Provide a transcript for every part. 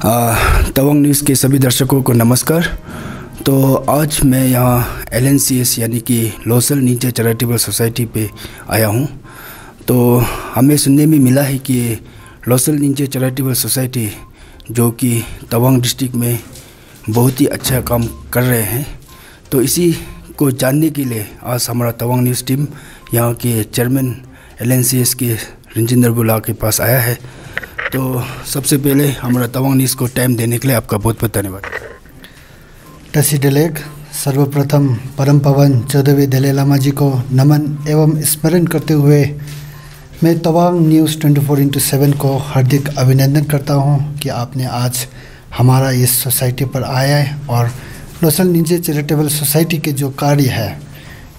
Tawang news के सभी दर्शकों को नमस्कार। तो आज मैं यहाँ LNCS यानी कि लोसल नीचे चैरिटेबल सोसाइटी पे आया हूँ। तो हमें सुनने में मिला है कि लोसल नीचे चैरिटेबल सोसाइटी जो कि तवांग डिस्ट्रिक्ट में बहुत ही अच्छा काम कर रहे हैं, तो इसी को जानने के लिए आज हमारा तवांग न्यूज़ टीम यहाँ के चेयरमैन LNCS के रंजिंदर बुला के पास आया है। तो सबसे पहले हमारा तवांग न्यूज़ को टाइम देने के लिए आपका बहुत बहुत धन्यवाद। टसीडेलेक सर्वप्रथम परम पावन 14वें दलाई लामा जी को नमन एवं स्मरण करते हुए मैं तवांग न्यूज़ 24/7 को हार्दिक अभिनंदन करता हूं कि आपने आज हमारा इस सोसाइटी पर आया है और लोसल नीचे चैरिटेबल सोसाइटी के जो कार्य है,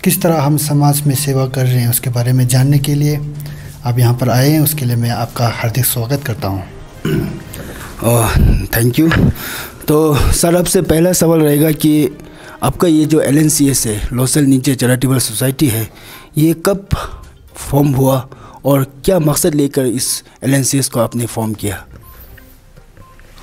किस तरह हम समाज में सेवा कर रहे हैं, उसके बारे में जानने के लिए आप यहाँ पर आए हैं। उसके लिए मैं आपका हार्दिक स्वागत करता हूँ। Thank you. तो सर, आपसे पहला सवाल रहेगा कि आपका ये जो LNCS है, लोसल नीचे चैरिटेबल सोसाइटी है, ये कब फॉर्म हुआ और क्या मकसद लेकर इस LNCS को आपने फॉर्म किया?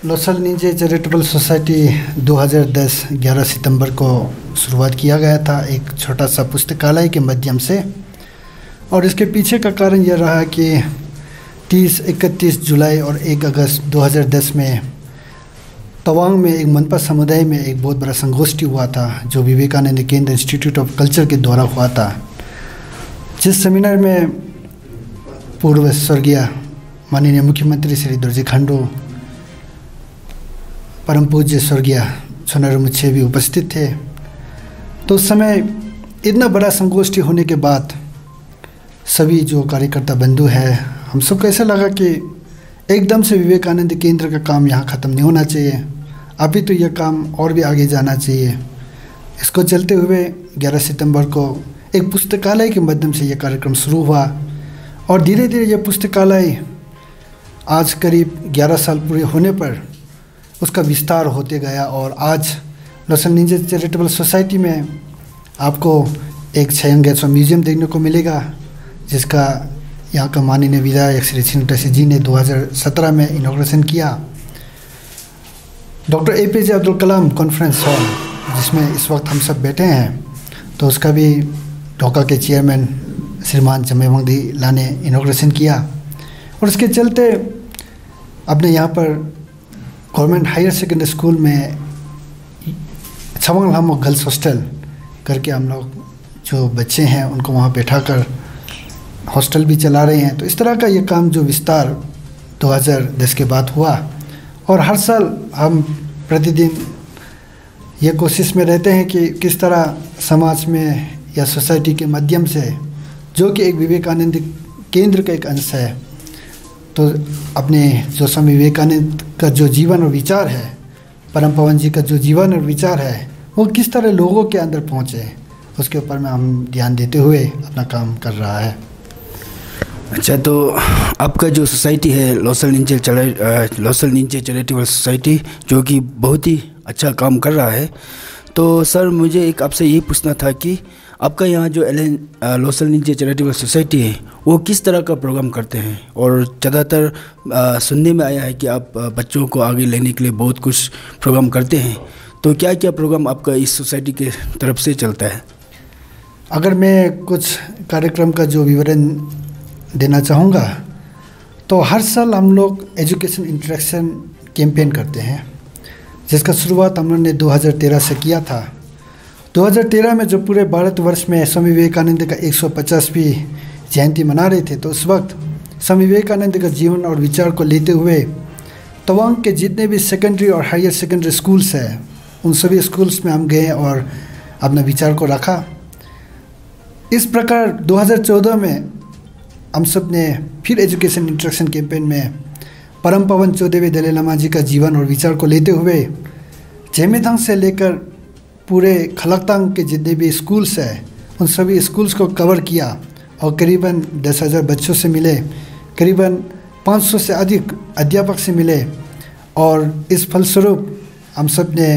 लोसल नीचे चैरिटेबल सोसाइटी 2010 11 सितंबर को शुरुआत किया गया था एक छोटा सा पुस्तकालय के माध्यम से, और इसके पीछे का कारण यह रहा कि 30, 31 जुलाई और 1 अगस्त 2010 में तवांग में एक मनपा समुदाय में एक बहुत बड़ा संगोष्ठी हुआ था जो विवेकानंद केंद्र इंस्टीट्यूट ऑफ कल्चर के द्वारा हुआ था, जिस सेमिनार में पूर्व स्वर्गीय माननीय मुख्यमंत्री श्री दोरजी खांडू, परम पूज्य स्वर्गीय सोनाराम मुच्छे भी उपस्थित थे। तो उस समय इतना बड़ा संगोष्ठी होने के बाद सभी जो कार्यकर्ता बंधु हैं, हम सबको ऐसा लगा कि एकदम से विवेकानंद केंद्र का काम यहाँ ख़त्म नहीं होना चाहिए, अभी तो यह काम और भी आगे जाना चाहिए। इसको चलते हुए 11 सितंबर को एक पुस्तकालय के माध्यम से यह कार्यक्रम शुरू हुआ और धीरे धीरे यह पुस्तकालय आज करीब 11 साल पूरे होने पर उसका विस्तार होते गया और आज लोसल नीचे चैरिटेबल सोसाइटी में आपको एक छयंगेश्वर म्यूजियम देखने को मिलेगा, जिसका यहाँ का माननीय विधायक श्री छिंगटसी जी ने 2017 में इनॉग्रेशन किया। Doctor APJ Abdul Kalam conference hall, जिसमें इस वक्त हम सब बैठे हैं, तो उसका भी ढोका के चेयरमैन श्रीमान जमेवंगदी ला ने इनॉग्रेशन किया। और उसके चलते अपने यहाँ पर गवर्नमेंट हायर सेकेंडरी स्कूल में छवंग लामो गर्ल्स हॉस्टल करके हम लोग जो बच्चे हैं उनको वहाँ बैठाकर हॉस्टल भी चला रहे हैं। तो इस तरह का ये काम जो विस्तार 2010 के बाद हुआ, और हर साल हम प्रतिदिन ये कोशिश में रहते हैं कि किस तरह समाज में या सोसाइटी के माध्यम से, जो कि एक विवेकानंद केंद्र का एक अंश है, तो अपने जो स्वामी विवेकानंद का जो जीवन और विचार है, परम पावन जी का जो जीवन और विचार है, वो किस तरह लोगों के अंदर पहुँचे, उसके ऊपर में हम ध्यान देते हुए अपना काम कर रहा है। अच्छा, तो आपका जो सोसाइटी है लोसल नीचे चैरिटेबल सोसाइटी, जो कि बहुत ही अच्छा काम कर रहा है, तो सर मुझे एक आपसे यही पूछना था कि आपका यहाँ जो लोसल नीचे चैरिटेबल सोसाइटी है वो किस तरह का प्रोग्राम करते हैं? और ज़्यादातर सुनने में आया है कि आप बच्चों को आगे लेने के लिए बहुत कुछ प्रोग्राम करते हैं, तो क्या क्या प्रोग्राम आपका इस सोसाइटी के तरफ से चलता है? अगर मैं कुछ कार्यक्रम का जो विवरण देना चाहूँगा, तो हर साल हम लोग एजुकेशन इंटरेक्शन कैंपेन करते हैं, जिसका शुरुआत हम लोग ने 2013 से किया था। 2013 में जो पूरे भारतवर्ष में स्वामी विवेकानंद का 150वीं जयंती मना रहे थे, तो उस वक्त स्वामी विवेकानंद का जीवन और विचार को लेते हुए तवांग के जितने भी सेकेंडरी और हायर सेकेंडरी स्कूल्स हैं, उन सभी स्कूल्स में हम गए और अपना विचार को रखा। इस प्रकार 2014 में हम सब ने फिर एजुकेशन इंटरेक्शन कैंपेन में परम पावन 14वें दलाई लामा जी का जीवन और विचार को लेते हुए जेमेदांग से लेकर पूरे खलकतांग के जितने भी स्कूल्स हैं, उन सभी स्कूल्स को कवर किया और करीबन 10,000 बच्चों से मिले, करीबन 500 से अधिक अध्यापक से मिले। और इस फलस्वरूप हम सब ने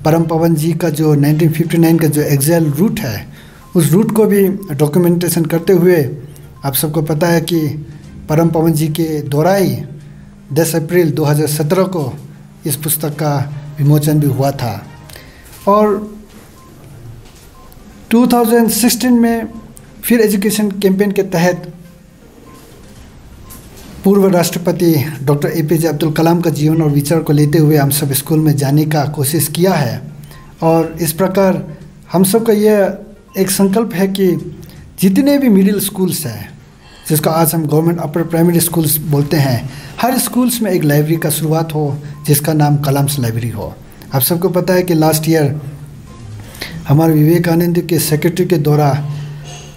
परम पावन जी का जो 1959 का जो एग्जाइल रूट है, उस रूट को भी डॉक्यूमेंटेशन करते हुए, आप सबको पता है कि परम पावन जी के द्वारा ही 10 अप्रैल 2017 को इस पुस्तक का विमोचन भी हुआ था। और 2016 में फिर एजुकेशन कैंपेन के तहत पूर्व राष्ट्रपति डॉक्टर APJ अब्दुल कलाम का जीवन और विचार को लेते हुए हम सब स्कूल में जाने का कोशिश किया है। और इस प्रकार हम सब का यह एक संकल्प है कि जितने भी मिडिल स्कूल्स हैं, जिसको आज हम गवर्नमेंट अपर प्राइमरी स्कूल्स बोलते हैं, हर स्कूल्स में एक लाइब्रेरी का शुरुआत हो जिसका नाम कलाम्स लाइब्रेरी हो। आप सबको पता है कि लास्ट ईयर हमारे विवेकानंद के सेक्रेटरी के द्वारा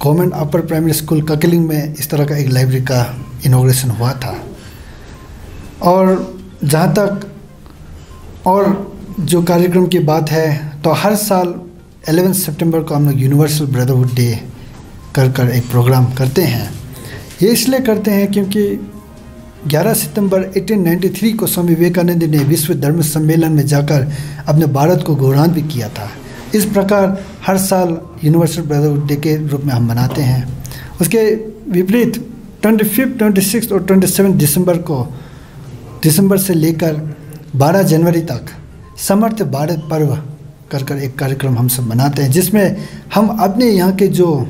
गवर्नमेंट अपर प्राइमरी स्कूल ककलिंग में इस तरह का एक लाइब्रेरी का इनॉग्रेशन हुआ था। और जहाँ तक और जो कार्यक्रम की बात है, तो हर साल 11 सितंबर को हम लोग यूनिवर्सल ब्रदरहुड डे कर एक प्रोग्राम करते हैं। ये इसलिए करते हैं क्योंकि 11 सितंबर 1893 को स्वामी विवेकानंद ने विश्व धर्म सम्मेलन में जाकर अपने भारत को गौरवान्वित भी किया था। इस प्रकार हर साल यूनिवर्सल ब्रदरहुड डे के रूप में हम मनाते हैं। उसके विपरीत 25, 26 और 27 दिसंबर से लेकर 12 जनवरी तक समर्थ भारत पर्व कर एक कार्यक्रम हम सब मनाते हैं, जिसमें हम अपने यहाँ के जो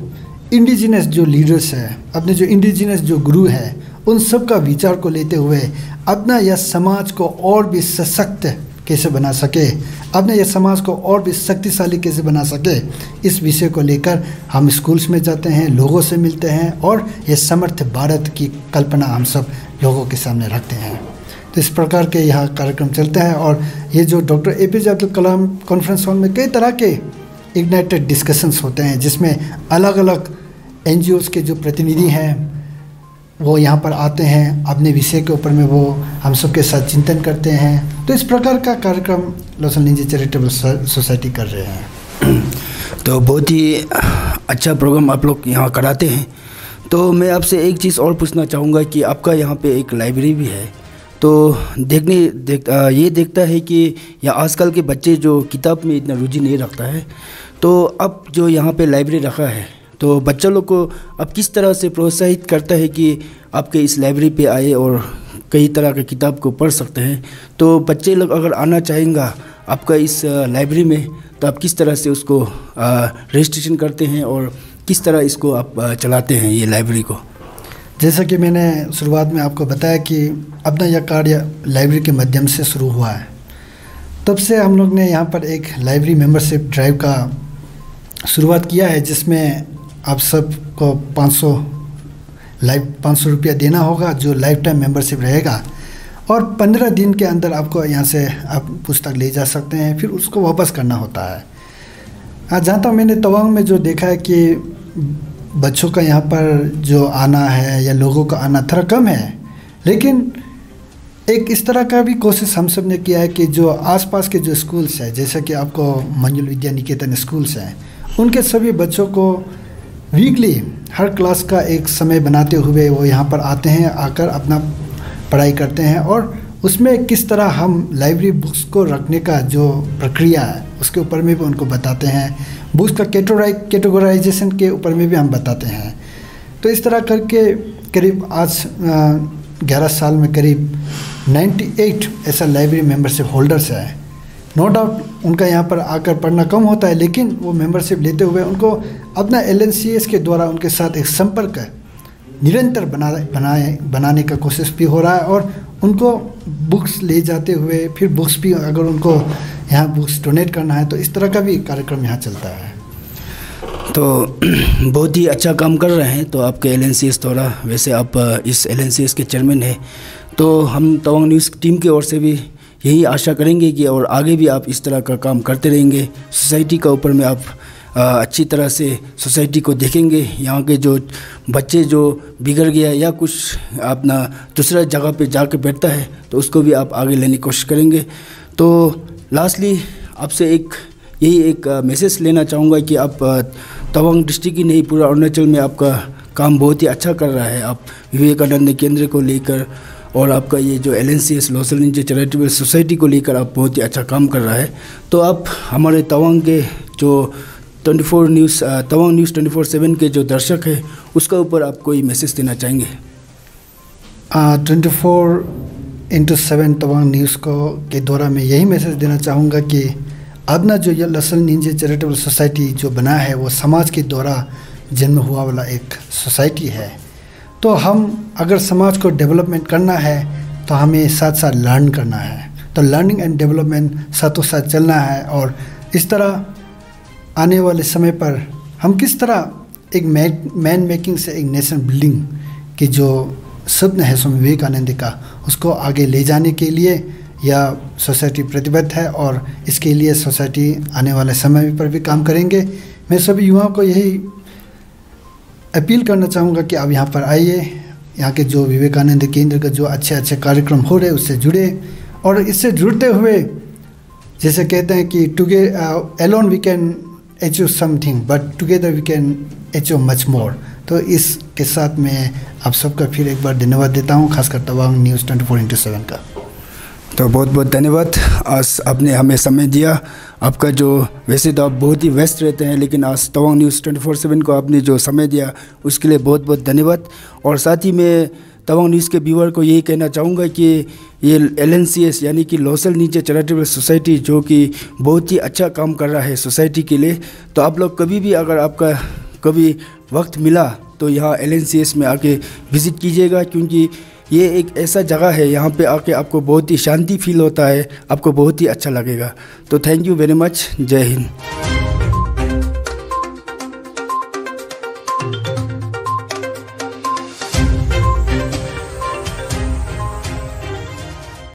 इंडिजिनस जो लीडर्स हैं, अपने जो इंडिजिनस जो गुरु हैं, उन सब का विचार को लेते हुए अपना यह समाज को और भी सशक्त कैसे बना सके, अपने यह समाज को और भी शक्तिशाली कैसे बना सके, इस विषय को लेकर हम स्कूल्स में जाते हैं, लोगों से मिलते हैं और ये समर्थ भारत की कल्पना हम सब लोगों के सामने रखते हैं। तो इस प्रकार के यह कार्यक्रम चलता है। और ये जो doctor APJ Abdul Kalam conference hall में कई तरह के इग्नाइटेड डिस्कशंस होते हैं, जिसमें अलग अलग NGOs के जो प्रतिनिधि हैं वो यहाँ पर आते हैं, अपने विषय के ऊपर में वो हम सब के साथ चिंतन करते हैं। तो इस प्रकार का कार्यक्रम लोसल निंजा चैरिटेबल सोसाइटी कर रहे हैं। तो बहुत ही अच्छा प्रोग्राम आप लोग यहाँ कराते हैं। तो मैं आपसे एक चीज़ और पूछना चाहूँगा कि आपका यहाँ पे एक लाइब्रेरी भी है, तो ये देखता है कि या आजकल के बच्चे जो किताब में इतना रुचि नहीं रखता है, तो अब जो यहाँ पे लाइब्रेरी रखा है, तो बच्चा लोग को अब किस तरह से प्रोत्साहित करता है कि आपके इस लाइब्रेरी पे आए और कई तरह के किताब को पढ़ सकते हैं। तो बच्चे लोग अगर आना चाहेंगे आपका इस लाइब्रेरी में, तो आप किस तरह से उसको रजिस्ट्रेशन करते हैं और किस तरह इसको आप चलाते हैं ये लाइब्रेरी को? जैसा कि मैंने शुरुआत में आपको बताया कि अपना यह कार्य लाइब्रेरी के माध्यम से शुरू हुआ है, तब से हम लोग ने यहाँ पर एक लाइब्रेरी मेंबरशिप ड्राइव का शुरुआत किया है, जिसमें आप सबको 500 रुपया देना होगा जो लाइफ टाइम मेंबरशिप रहेगा, और 15 दिन के अंदर आपको यहाँ से आप पुस्तक ले जा सकते हैं, फिर उसको वापस करना होता है। जहाँ तक मैंने तवांग में जो देखा है कि बच्चों का यहाँ पर जो आना है या लोगों का आना थोड़ा कम है, लेकिन एक इस तरह का भी कोशिश हम सब ने किया है कि जो आसपास के जो स्कूल्स हैं, जैसे कि आपको मंजुल विद्या निकेतन स्कूल्स हैं, उनके सभी बच्चों को वीकली हर क्लास का एक समय बनाते हुए वो यहाँ पर आते हैं, आकर अपना पढ़ाई करते हैं, और उसमें किस तरह हम लाइब्रेरी बुक्स को रखने का जो प्रक्रिया है उसके ऊपर में भी उनको बताते हैं, बुक्स का कैटेगराइजेशन के ऊपर में भी हम बताते हैं। तो इस तरह करके करीब आज 11 साल में करीब 98 ऐसा लाइब्रेरी मेंबरशिप होल्डर्स है। नो डाउट उनका यहाँ पर आकर पढ़ना कम होता है, लेकिन वो मेंबरशिप लेते हुए उनको अपना LNCS के द्वारा उनके साथ एक संपर्क निरंतर बनाने का कोशिश भी हो रहा है, और उनको बुक्स ले जाते हुए फिर बुक्स भी अगर उनको यहाँ बुक्स डोनेट करना है तो इस तरह का भी कार्यक्रम यहाँ चलता है। तो बहुत ही अच्छा काम कर रहे हैं तो आपके LNCS द्वारा। वैसे आप इस LNCS के चेयरमैन हैं, तो हम तवांग न्यूज़ टीम की ओर से भी यही आशा करेंगे कि और आगे भी आप इस तरह का काम करते रहेंगे। सोसाइटी का ऊपर में आप अच्छी तरह से सोसाइटी को देखेंगे, यहाँ के जो बच्चे जो बिगड़ गया या कुछ अपना दूसरा जगह पे जाके बैठता है तो उसको भी आप आगे लेने की कोशिश करेंगे। तो लास्टली आपसे यही एक मैसेज लेना चाहूँगा कि आप तवांग डिस्ट्रिक्ट ही नहीं पूरा अरुणाचल में आपका काम बहुत ही अच्छा कर रहा है। आप विवेकानंद केंद्र को लेकर और आपका ये जो LNCS Losal Ninja charitable society को लेकर आप बहुत ही अच्छा काम कर रहा है। तो आप हमारे तवांग के जो तवांग न्यूज़ 24/7 के जो दर्शक हैं उसका ऊपर आप कोई मैसेज देना चाहेंगे? 24/7 तवांग न्यूज़ के द्वारा मैं यही मैसेज देना चाहूँगा कि अपना जो ये लोसल निंजे चैरिटेबल सोसाइटी जो बना है वो समाज के द्वारा जन्म हुआ वाला एक सोसाइटी है। तो हम अगर समाज को डेवलपमेंट करना है तो हमें साथ साथ लर्न करना है। तो लर्निंग एंड डेवलपमेंट साथों साथ चलना है और इस तरह आने वाले समय पर हम किस तरह एक मैन मेकिंग से एक नेशन बिल्डिंग की जो सपना है स्वामी विवेकानंद का, उसको आगे ले जाने के लिए यह सोसाइटी प्रतिबद्ध है और इसके लिए सोसाइटी आने वाले समय पर भी काम करेंगे। मैं सभी युवाओं को यही अपील करना चाहूँगा कि आप यहाँ पर आइए, यहाँ के जो विवेकानंद केंद्र का जो अच्छे अच्छे कार्यक्रम हो रहे उससे जुड़े और इससे जुड़ते हुए जैसे कहते हैं कि alone we can achieve something but together we can achieve much more. तो इसके साथ मैं आप सबका फिर एक बार धन्यवाद देता हूँ, खासकर तवांग न्यूज़ 24/7 का। तो बहुत बहुत धन्यवाद, आज आपने हमें समय दिया। आपका जो वैसे तो आप बहुत ही व्यस्त रहते हैं, लेकिन आज तवांग न्यूज़ 24/7 को आपने जो समय दिया उसके लिए बहुत बहुत धन्यवाद। और साथ ही मैं तवांग न्यूज़ के व्यूअर को यही कहना चाहूँगा कि ये LNCS यानी कि लोसल नीचे चैरिटेबल सोसाइटी जो कि बहुत ही अच्छा काम कर रहा है सोसाइटी के लिए। तो आप लोग कभी भी अगर आपका कभी वक्त मिला तो यहाँ LNCS में आके विज़िट कीजिएगा, क्योंकि ये एक ऐसा जगह है यहाँ पे आके आपको बहुत ही शांति फील होता है, आपको बहुत ही अच्छा लगेगा। तो थैंक यू वेरी मच, जय हिंद।